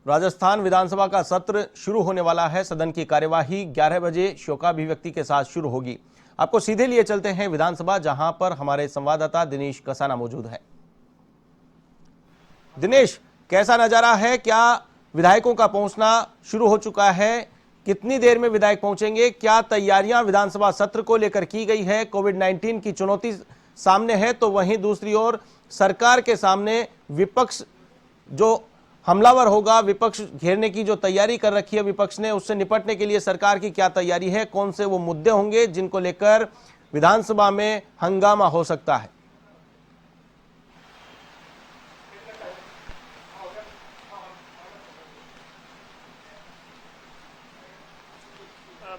राजस्थान विधानसभा का सत्र शुरू होने वाला है। सदन की कार्यवाही 11 बजे शोकाभिव्यक्ति के साथ शुरू होगी। आपको सीधे लिए चलते हैं विधानसभा, जहां पर हमारे संवाददाता दिनेश कसाना मौजूद है। दिनेश, कैसा नजारा है? क्या विधायकों का पहुंचना शुरू हो चुका है? कितनी देर में विधायक पहुंचेंगे? क्या तैयारियां विधानसभा सत्र को लेकर की गई है? कोविड-19 की चुनौती सामने है, तो वहीं दूसरी ओर सरकार के सामने विपक्ष जो हमलावर होगा, विपक्ष घेरने की जो तैयारी कर रखी है विपक्ष ने, उससे निपटने के लिए सरकार की क्या तैयारी है? कौन से वो मुद्दे होंगे जिनको लेकर विधानसभा में हंगामा हो सकता है?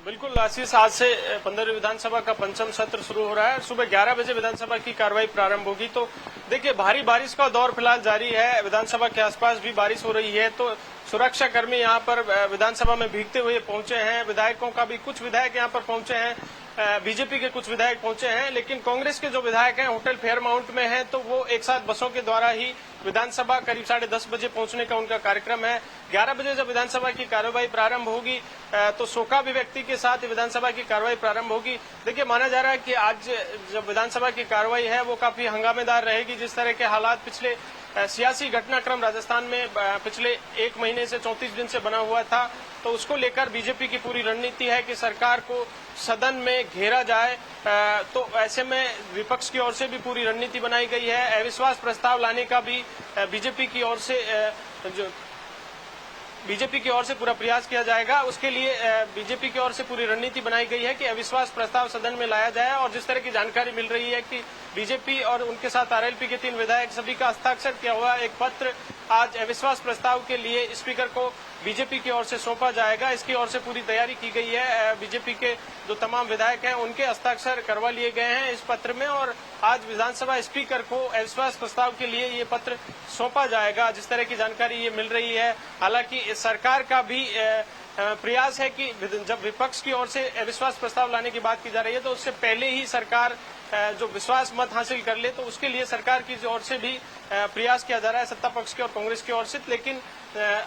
बिल्कुल आशीष, आज से 15वीं विधानसभा का पंचम सत्र शुरू हो रहा है। सुबह 11 बजे विधानसभा की कार्रवाई प्रारंभ होगी। तो देखिए, भारी बारिश का दौर फिलहाल जारी है। विधानसभा के आसपास भी बारिश हो रही है, तो सुरक्षा कर्मी यहाँ पर विधानसभा में भीगते हुए पहुंचे हैं। विधायकों का भी कुछ विधायक यहाँ पर पहुंचे हैं, बीजेपी के कुछ विधायक पहुंचे हैं, लेकिन कांग्रेस के जो विधायक हैं होटल फेयरमाउंट में हैं, तो वो एक साथ बसों के द्वारा ही विधानसभा करीब 10:30 बजे पहुंचने का उनका कार्यक्रम है। 11 बजे जब विधानसभा की कार्रवाई प्रारंभ होगी तो शोकाभिव्यक्ति के साथ विधानसभा की कार्रवाई प्रारंभ होगी। देखिए, माना जा रहा है कि आज जब विधानसभा की कार्रवाई है वो काफी हंगामेदार रहेगी। जिस तरह के हालात पिछले सियासी घटनाक्रम राजस्थान में पिछले 1 महीने से 34 दिन से बना हुआ था, तो उसको लेकर बीजेपी की पूरी रणनीति है कि सरकार को सदन में घेरा जाए। तो ऐसे में विपक्ष की ओर से भी पूरी रणनीति बनाई गई है। अविश्वास प्रस्ताव लाने का भी बीजेपी की ओर से पूरा प्रयास किया जाएगा। उसके लिए बीजेपी की ओर से पूरी रणनीति बनाई गई है कि अविश्वास प्रस्ताव सदन में लाया जाए। और जिस तरह की जानकारी मिल रही है कि बीजेपी और उनके साथ आरएलपी के 3 विधायक सभी का हस्ताक्षर किया हुआ एक पत्र आज अविश्वास प्रस्ताव के लिए स्पीकर को बीजेपी की ओर से सौंपा जाएगा। इसकी ओर से पूरी तैयारी की गई है। बीजेपी के जो तमाम विधायक हैं उनके हस्ताक्षर करवा लिए गए हैं इस पत्र में, और आज विधानसभा स्पीकर को अविश्वास प्रस्ताव के लिए ये पत्र सौंपा जाएगा, जिस तरह की जानकारी ये मिल रही है। हालांकि सरकार का भी प्रयास है कि जब विपक्ष की ओर से अविश्वास प्रस्ताव लाने की बात की जा रही है, तो उससे पहले ही सरकार जो विश्वास मत हासिल कर ले, तो उसके लिए सरकार की ओर से भी प्रयास किया जा रहा है, सत्ता पक्ष की और कांग्रेस की ओर से। लेकिन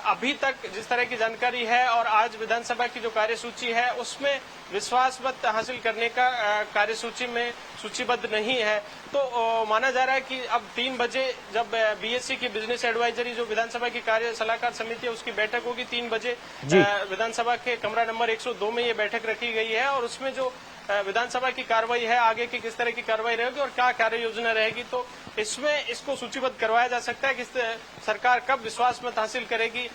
अभी तक जिस तरह की जानकारी है और आज विधानसभा की जो कार्यसूची है उसमें विश्वास मत हासिल करने का कार्यसूची में सूचीबद्ध नहीं है। तो माना जा रहा है कि अब 3 बजे जब बीएससी की बिजनेस एडवाइजरी जो विधानसभा की कार्य सलाहकार समिति है उसकी बैठक होगी, 3 बजे विधानसभा के कमरा नंबर 102 में ये बैठक रखी गई है। और उसमें जो विधानसभा की कार्रवाई है, आगे की किस तरह की कार्रवाई रहेगी और क्या कार्य योजना रहेगी, तो इसमें इसको सूचीबद्ध करवाया जा सकता है कि सरकार कब विश्वास मत हासिल करेगी।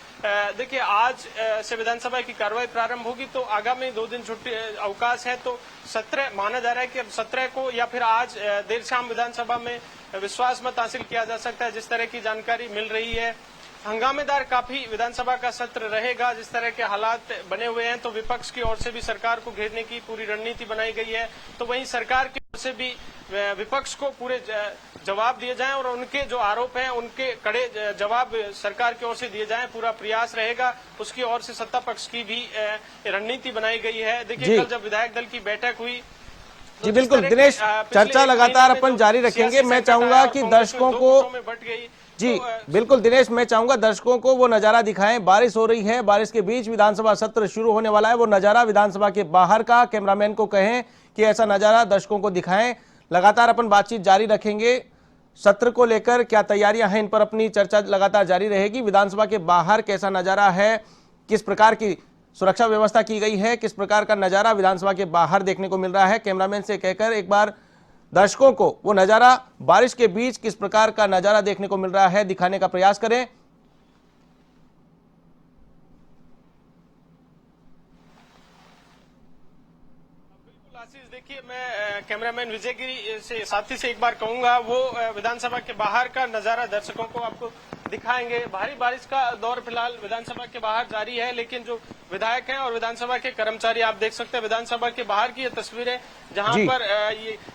देखिए, आज से विधानसभा की कार्रवाई प्रारंभ होगी, तो आगामी 2 दिन छुट्टी अवकाश है, तो 17 माना जा रहा है कि अब 17 को या फिर आज देर शाम विधानसभा में विश्वास मत हासिल किया जा सकता है, जिस तरह की जानकारी मिल रही है। हंगामेदार काफी विधानसभा का सत्र रहेगा। जिस तरह के हालात बने हुए हैं, तो विपक्ष की ओर से भी सरकार को घेरने की पूरी रणनीति बनाई गई है, तो वहीं सरकार की ओर से भी विपक्ष को पूरे जवाब दिए जाएं और उनके जो आरोप हैं उनके कड़े जवाब सरकार की ओर से दिए जाएं, पूरा प्रयास रहेगा। उसकी ओर से सत्ता पक्ष की भी रणनीति बनाई गई है। देखिए, कल जब विधायक दल की बैठक हुई, जी बिल्कुल दिनेश, चर्चा लगातार अपन जारी रखेंगे। मैं चाहूंगा कि दर्शकों को बढ़ गई। जी बिल्कुल दिनेश, मैं चाहूंगा दर्शकों को वो नजारा दिखाएं। बारिश हो रही है, बारिश के बीच विधानसभा सत्र शुरू होने वाला है। वो नजारा विधानसभा के बाहर का, कैमरामैन को कहें कि ऐसा नजारा दर्शकों को दिखाएं। लगातार अपन बातचीत जारी रखेंगे। सत्र को लेकर क्या तैयारियां हैं, इन पर अपनी चर्चा लगातार जारी रहेगी। विधानसभा के बाहर कैसा नजारा है, किस प्रकार की सुरक्षा व्यवस्था की गई है, किस प्रकार का नजारा विधानसभा के बाहर देखने को मिल रहा है, कैमरामैन से कहकर एक बार दर्शकों को वो नजारा बारिश के बीच किस प्रकार का नजारा देखने को मिल रहा है दिखाने का प्रयास करें। आशीष, देखिए, मैं कैमरामैन विजय गिरी से साथी से एक बार कहूंगा वो विधानसभा के बाहर का नजारा दर्शकों को आपको दिखाएंगे। भारी बारिश का दौर फिलहाल विधानसभा के बाहर जारी है, लेकिन जो विधायक हैं और विधानसभा के कर्मचारी, आप देख सकते हैं विधानसभा के बाहर की ये तस्वीरें, जहां पर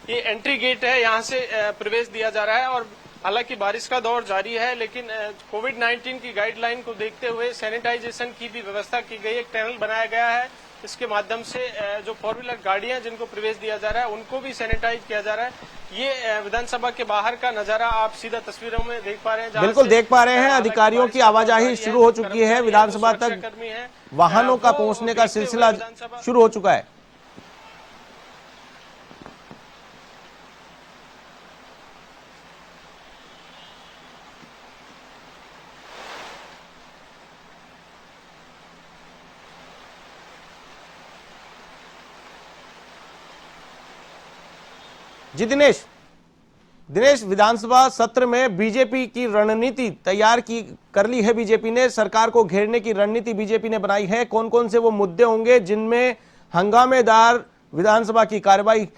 ये एंट्री गेट है, यहां से प्रवेश दिया जा रहा है। और हालांकि बारिश का दौर जारी है, लेकिन कोविड-19 की गाइडलाइन को देखते हुए सैनिटाइजेशन की भी व्यवस्था की गई है। एक टनल बनाया गया है, इसके माध्यम से जो फोर व्हीलर गाड़ियां जिनको प्रवेश दिया जा रहा है उनको भी सैनिटाइज किया जा रहा है। ये विधानसभा के बाहर का नजारा आप सीधा तस्वीरों में देख पा रहे हैं। बिल्कुल देख पा रहे हैं, अधिकारियों की आवाजाही शुरू हो चुकी है, विधानसभा तक वाहनों का पहुंचने का सिलसिला शुरू हो चुका है। जी दिनेश, विधानसभा सत्र में बीजेपी की रणनीति तैयार कर ली है। बीजेपी ने सरकार को घेरने की रणनीति बीजेपी ने बनाई है। कौन कौन से वो मुद्दे होंगे जिनमें हंगामेदार विधानसभा की कार्रवाई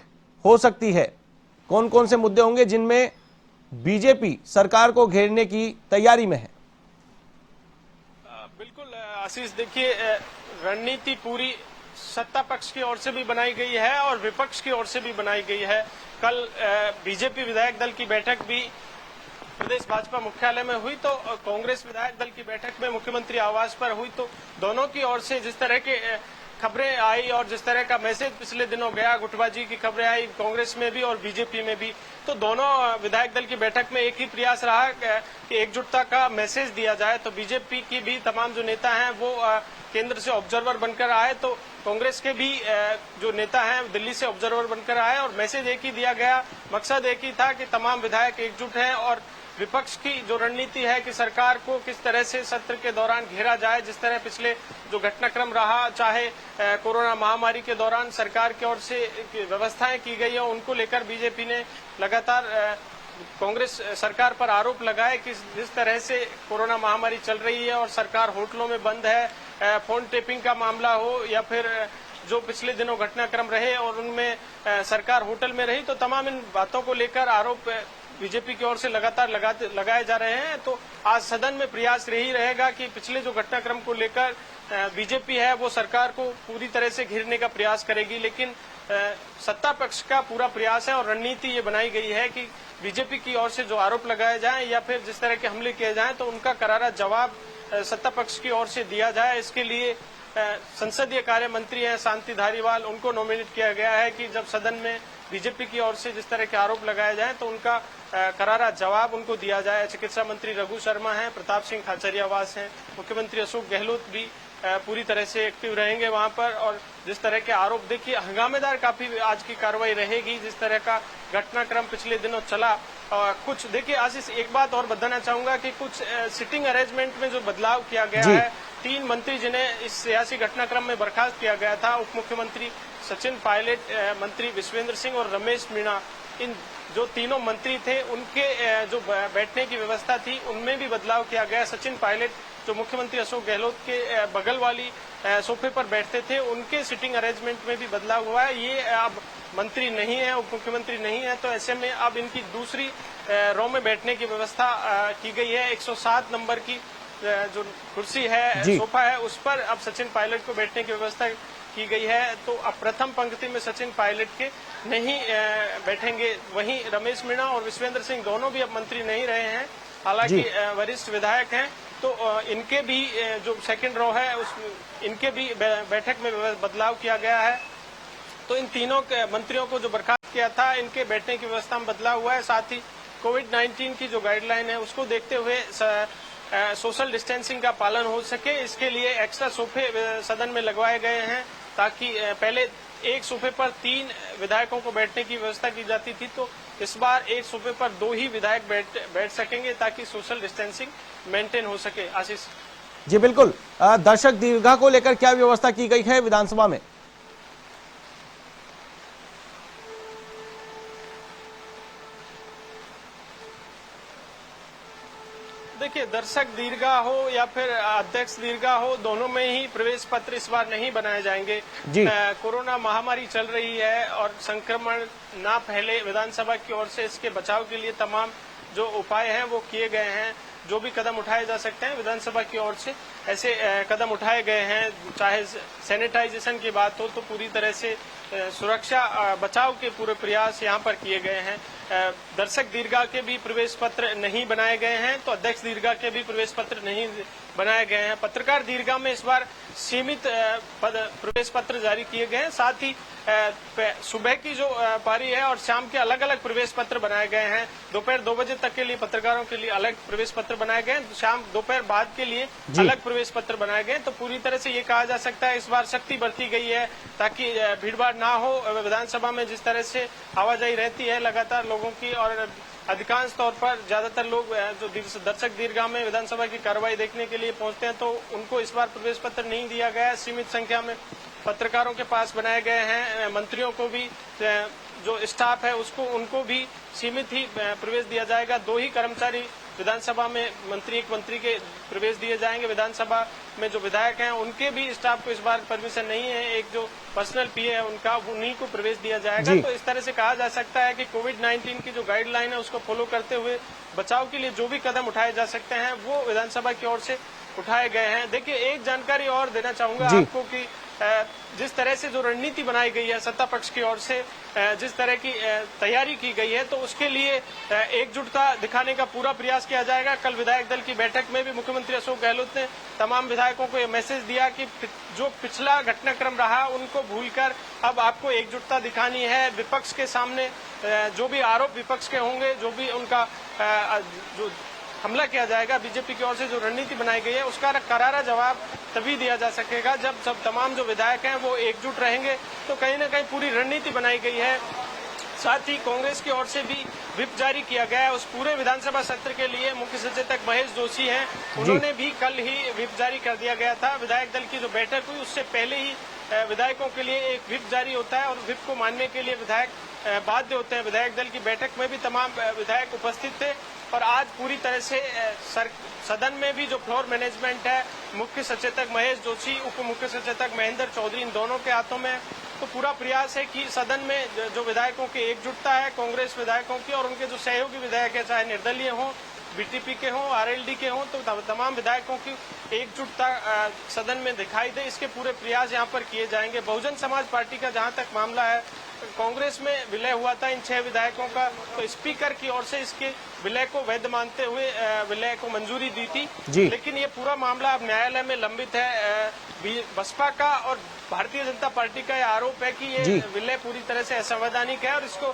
हो सकती है? कौन कौन से मुद्दे होंगे जिनमें बीजेपी सरकार को घेरने की तैयारी में है? बिल्कुल आशीष, देखिए रणनीति पूरी सत्ता पक्ष की ओर से भी बनाई गई है और विपक्ष की ओर से भी बनाई गई है। कल बीजेपी विधायक दल की बैठक भी प्रदेश भाजपा मुख्यालय में हुई, तो कांग्रेस विधायक दल की बैठक में मुख्यमंत्री आवास पर हुई। तो दोनों की ओर से जिस तरह के खबरें आई और जिस तरह का मैसेज पिछले दिनों गया, गुटबाजी की खबरें आई कांग्रेस में भी और बीजेपी में भी, तो दोनों विधायक दल की बैठक में एक ही प्रयास रहा कि एकजुटता का मैसेज दिया जाए। तो बीजेपी की भी तमाम जो नेता हैं वो केंद्र से ऑब्जर्वर बनकर आए, तो कांग्रेस के भी जो नेता हैं दिल्ली से ऑब्जर्वर बनकर आए और मैसेज एक ही दिया गया। मकसद एक ही था कि तमाम विधायक एकजुट हैं और विपक्ष की जो रणनीति है कि सरकार को किस तरह से सत्र के दौरान घेरा जाए। जिस तरह पिछले जो घटनाक्रम रहा, चाहे कोरोना महामारी के दौरान सरकार की ओर से व्यवस्थाएं की गई है, उनको लेकर बीजेपी ने लगातार कांग्रेस सरकार पर आरोप लगाए कि जिस तरह से कोरोना महामारी चल रही है और सरकार होटलों में बंद है, फोन टेपिंग का मामला हो या फिर जो पिछले दिनों घटनाक्रम रहे और उनमें सरकार होटल में रही, तो तमाम इन बातों को लेकर आरोप बीजेपी की ओर से लगातार लगाए जा रहे हैं। तो आज सदन में प्रयास यही रहेगा कि पिछले जो घटनाक्रम को लेकर बीजेपी है वो सरकार को पूरी तरह से घेरने का प्रयास करेगी, लेकिन सत्ता पक्ष का पूरा प्रयास है और रणनीति ये बनाई गई है कि बीजेपी की ओर से जो आरोप लगाए जाएं या फिर जिस तरह के हमले किए जाएं तो उनका करारा जवाब सत्ता पक्ष की ओर से दिया जाए। इसके लिए संसदीय कार्य मंत्री हैं शांति धारीवाल, उनको नॉमिनेट किया गया है कि जब सदन में बीजेपी की ओर से जिस तरह के आरोप लगाए जाएं तो उनका करारा जवाब उनको दिया जाए। चिकित्सा मंत्री रघु शर्मा हैं, प्रताप सिंह खाचरियावास हैं, मुख्यमंत्री अशोक गहलोत भी पूरी तरह से एक्टिव रहेंगे वहां पर। और जिस तरह के आरोप, देखिए हंगामेदार काफी आज की कार्रवाई रहेगी। जिस तरह का घटनाक्रम पिछले दिनों चला, कुछ देखिए आशीष, एक बात और बताना चाहूंगा कि कुछ सिटिंग अरेंजमेंट में जो बदलाव किया गया है, 3 मंत्री जिन्हें इस सियासी घटनाक्रम में बर्खास्त किया गया था, उप मुख्यमंत्री सचिन पायलट, मंत्री विश्वेंद्र सिंह और रमेश मीणा, इन जो तीनों मंत्री थे उनके जो बैठने की व्यवस्था थी उनमें भी बदलाव किया गया। सचिन पायलट जो मुख्यमंत्री अशोक गहलोत के बगल वाली सोफे पर बैठते थे, उनके सिटिंग अरेंजमेंट में भी बदलाव हुआ है। ये अब मंत्री नहीं है, उप मुख्यमंत्री नहीं है, तो ऐसे में अब इनकी दूसरी रो में बैठने की व्यवस्था की गई है। 107 नंबर की जो कुर्सी है, सोफा है, उस पर अब सचिन पायलट को बैठने की व्यवस्था की गई है। तो अब प्रथम पंक्ति में सचिन पायलट के नहीं बैठेंगे। वहीं रमेश मीणा और विश्वेंद्र सिंह दोनों भी अब मंत्री नहीं रहे हैं, हालांकि वरिष्ठ विधायक हैं, तो इनके भी जो सेकंड रो है उस इनके भी बैठक में बदलाव किया गया है। तो इन तीनों मंत्रियों को जो बर्खास्त किया था, इनके बैठने की व्यवस्था में बदलाव हुआ है। साथ ही कोविड-19 की जो गाइडलाइन है उसको देखते हुए सोशल डिस्टेंसिंग का पालन हो सके, इसके लिए एक्स्ट्रा सोफे सदन में लगवाए गए हैं, ताकि पहले एक सोफे पर 3 विधायकों को बैठने की व्यवस्था की जाती थी, तो इस बार एक सोफे पर 2 ही विधायक बैठ सकेंगे ताकि सोशल डिस्टेंसिंग मेंटेन हो सके। आशीष जी बिल्कुल, दर्शक दीर्घा को लेकर क्या व्यवस्था की गई है विधानसभा में? देखिए, दर्शक दीर्घा हो या फिर अध्यक्ष दीर्घा हो, दोनों में ही प्रवेश पत्र इस बार नहीं बनाए जाएंगे। कोरोना महामारी चल रही है और संक्रमण ना फैले, विधानसभा की ओर से इसके बचाव के लिए तमाम जो उपाय हैं वो किए गए हैं। जो भी कदम उठाए जा सकते हैं विधानसभा की ओर से ऐसे कदम उठाए गए हैं। चाहे सैनिटाइजेशन की बात हो तो पूरी तरह से सुरक्षा बचाव के पूरे प्रयास यहाँ पर किए गए हैं। दर्शक दीर्घा के भी प्रवेश पत्र नहीं बनाए गए हैं तो अध्यक्ष दीर्घा के भी प्रवेश पत्र नहीं बनाए गए हैं। पत्रकार दीर्घा में इस बार सीमित प्रवेश पत्र जारी किए गए हैं। साथ ही सुबह की जो पारी है और शाम के अलग अलग प्रवेश पत्र बनाए गए हैं। दोपहर 2 बजे तक के लिए पत्रकारों के लिए अलग प्रवेश पत्र बनाए गए हैं, शाम दोपहर बाद के लिए अलग प्रवेश पत्र बनाए गए। तो पूरी तरह से ये कहा जा सकता है इस बार सख्ती बरती गई है ताकि भीड़भाड़ ना हो। विधानसभा में जिस तरह से आवाजाही रहती है लगातार लोगों की और अधिकांश तौर पर ज्यादातर लोग जो दर्शक दीर्घा में विधानसभा की कार्रवाई देखने के लिए पहुंचते हैं तो उनको इस बार प्रवेश पत्र नहीं दिया गया है। सीमित संख्या में पत्रकारों के पास बनाए गए हैं। मंत्रियों को भी जो स्टाफ है उसको उनको भी सीमित ही प्रवेश दिया जाएगा। 2 ही कर्मचारी विधानसभा में एक मंत्री के प्रवेश दिए जाएंगे। विधानसभा में जो विधायक हैं उनके भी स्टाफ को इस बार परमिशन नहीं है। एक जो पर्सनल पीए है उनका उन्हीं को प्रवेश दिया जाएगा। तो इस तरह से कहा जा सकता है कि कोविड-19 की जो गाइडलाइन है उसको फॉलो करते हुए बचाव के लिए जो भी कदम उठाए जा सकते हैं वो विधानसभा की ओर से उठाए गए हैं। देखिए एक जानकारी और देना चाहूंगा आपको कि जिस तरह से जो रणनीति बनाई गई है सत्ता पक्ष की ओर से जिस तरह की तैयारी की गई है तो उसके लिए एकजुटता दिखाने का पूरा प्रयास किया जाएगा। कल विधायक दल की बैठक में भी मुख्यमंत्री अशोक गहलोत ने तमाम विधायकों को ये मैसेज दिया कि जो पिछला घटनाक्रम रहा उनको भूलकर अब आपको एकजुटता दिखानी है। विपक्ष के सामने जो भी आरोप विपक्ष के होंगे, जो भी उनका जो हमला किया जाएगा बीजेपी की ओर से जो रणनीति बनाई गई है उसका करारा जवाब तभी दिया जा सकेगा जब तमाम जो विधायक हैं वो एकजुट रहेंगे। तो कहीं ना कहीं पूरी रणनीति बनाई गई है। साथ ही कांग्रेस की ओर से भी व्हिप जारी किया गया है। उस पूरे विधानसभा सत्र के लिए मुख्य सचेतक महेश जोशी हैं, उन्होंने भी कल ही व्हिप जारी कर दिया गया था। विधायक दल की जो बैठक हुई उससे पहले ही विधायकों के लिए एक व्हिप जारी होता है और व्हिप को मानने के लिए विधायक बाध्य होते हैं। विधायक दल की बैठक में भी तमाम विधायक उपस्थित थे और आज पूरी तरह से सदन में भी जो फ्लोर मैनेजमेंट है मुख्य सचेतक महेश जोशी, उप मुख्य सचेतक महेंद्र चौधरी, इन दोनों के हाथों में। तो पूरा प्रयास है कि सदन में जो विधायकों की एकजुटता है, कांग्रेस विधायकों की और उनके जो सहयोगी विधायक है, चाहे निर्दलीय हों, बीटीपी के हों, आरएलडी के हों, तो तमाम विधायकों की एकजुटता सदन में दिखाई दे, इसके पूरे प्रयास यहाँ पर किए जाएंगे। बहुजन समाज पार्टी का जहाँ तक मामला है, कांग्रेस में विलय हुआ था इन 6 विधायकों का, तो स्पीकर की ओर से इसके विलय को वैध मानते हुए विलय को मंजूरी दी थी। लेकिन ये पूरा मामला अब न्यायालय में लंबित है। बसपा का और भारतीय जनता पार्टी का यह आरोप है कि ये विलय पूरी तरह से असंवैधानिक है और इसको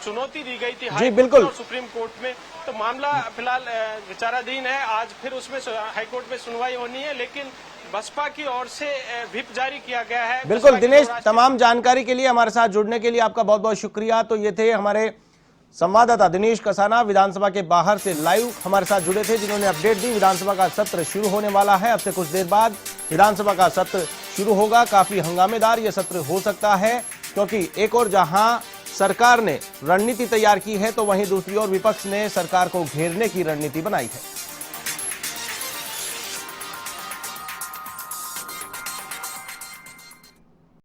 चुनौती दी गई थी हाईकोर्ट और सुप्रीम कोर्ट में। तो मामला फिलहाल विचाराधीन है। आज फिर उसमें हाईकोर्ट में सुनवाई होनी है, लेकिन बसपा की ओर से व्हिप जारी किया गया है। बिल्कुल दिनेश, तमाम जानकारी के लिए, हमारे साथ जुड़ने के लिए आपका बहुत बहुत शुक्रिया। तो ये थे हमारे संवाददाता दिनेश कसाना, विधानसभा के बाहर से लाइव हमारे साथ जुड़े थे, जिन्होंने अपडेट दी। विधानसभा का सत्र शुरू होने वाला है। अब से कुछ देर बाद विधानसभा का सत्र शुरू होगा। काफी हंगामेदार यह सत्र हो सकता है क्योंकि एक और जहां सरकार ने रणनीति तैयार की है तो वहीं दूसरी ओर विपक्ष ने सरकार को घेरने की रणनीति बनाई है।